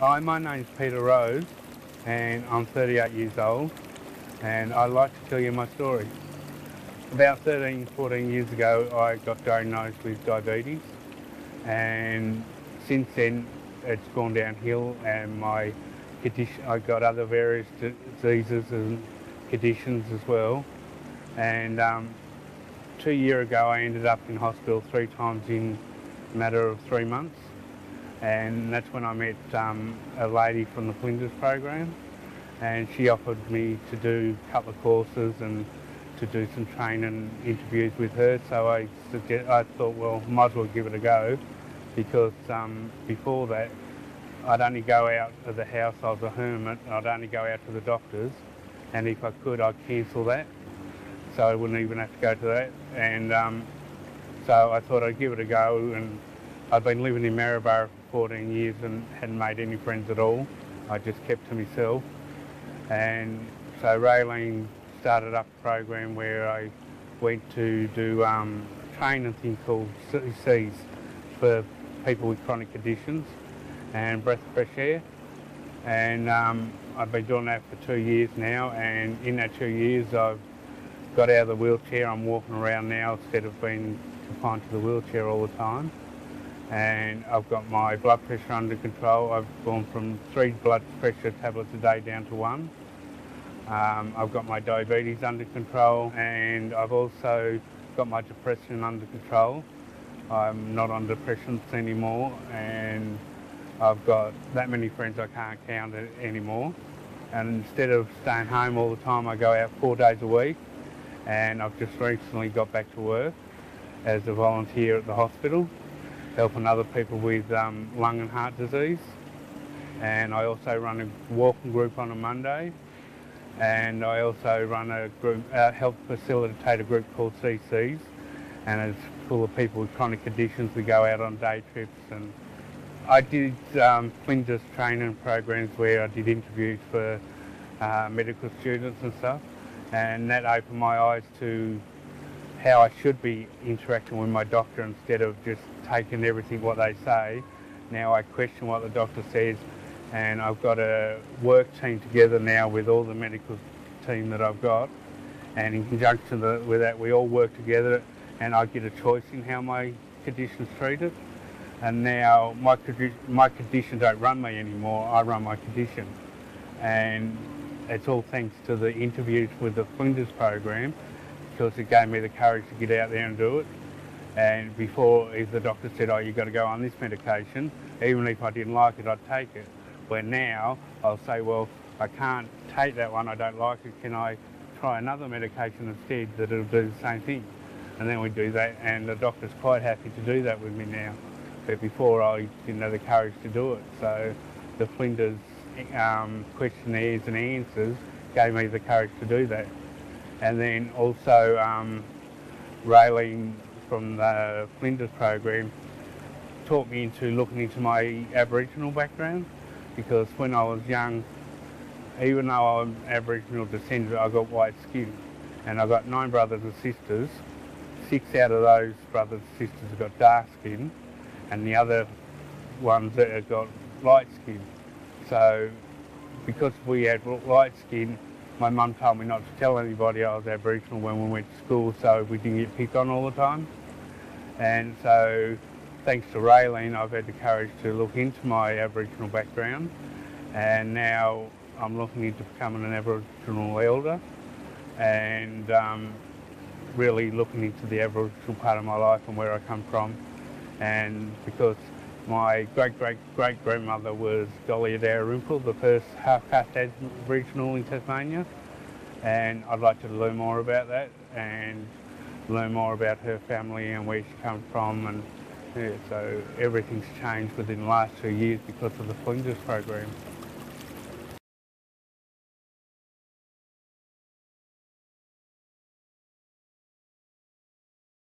Hi, my name's Peter Rose and I'm 38 years old and I'd like to tell you my story. About 13, 14 years ago I got diagnosed with diabetes and since then it's gone downhill and my condition, I got other various diseases and conditions as well, and 2 years ago I ended up in hospital 3 times in a matter of 3 months, and that's when I met a lady from the Flinders program, and she offered me to do a couple of courses and to do some training interviews with her. So I thought, well, might as well give it a go, because before that I'd only go out of the house. I was a hermit. I'd only go out to the doctors, and if I could I'd cancel that, so I wouldn't even have to go to that. And so I thought I'd give it a go, and I'd been living in Maryborough for 14 years and hadn't made any friends at all. I just kept to myself. And so Raylene started up a program where I went to do a training thing called CCs for people with chronic conditions and breath of fresh air. And I've been doing that for 2 years now, and in that 2 years I've got out of the wheelchair. I'm walking around now instead of being confined to the wheelchair all the time. And I've got my blood pressure under control. I've gone from 3 blood pressure tablets a day down to 1. I've got my diabetes under control, and I've also got my depression under control. I'm not on depressions anymore, and I've got that many friends I can't count it anymore. And instead of staying home all the time, I go out 4 days a week, and I've just recently got back to work as a volunteer at the hospital, helping other people with lung and heart disease. And I also run a walking group on a Monday, and I also run a group, help facilitate a group called CCs, and it's full of people with chronic conditions. We go out on day trips, and I did Flinders training programs where I did interviews for medical students and stuff, and that opened my eyes to how I should be interacting with my doctor instead of just taking everything what they say. Now I question what the doctor says, and I've got a work team together now with all the medical team that I've got, and in conjunction with that we all work together, and I get a choice in how my condition's treated. And now my condition don't run me anymore, I run my condition. And it's all thanks to the interviews with the Flinders program, because it gave me the courage to get out there and do it. And before, if the doctor said, oh, you've got to go on this medication, even if I didn't like it, I'd take it. Where now I'll say, well, I can't take that one, I don't like it, can I try another medication instead that'll do the same thing? And then we do that, and the doctor's quite happy to do that with me now. But before I didn't have the courage to do it. So the Flinders questionnaires and answers gave me the courage to do that. And then also Raylene from the Flinders program taught me into looking into my Aboriginal background, because when I was young, even though I'm Aboriginal descendant, I got white skin, and I've got 9 brothers and sisters. 6 out of those brothers and sisters have got dark skin, and the other ones that have got light skin. So because we had light skin, my mum told me not to tell anybody I was Aboriginal when we went to school, so we didn't get picked on all the time. And so thanks to Raylene, I've had the courage to look into my Aboriginal background, and now I'm looking into becoming an Aboriginal elder, and really looking into the Aboriginal part of my life and where I come from. And because my great-great-great-grandmother was Dolly Dalrymple, the first half-caste Aboriginal in Tasmania, and I'd like to learn more about that and learn more about her family and where she comes from. And yeah, so everything's changed within the last 2 years because of the Flinders program.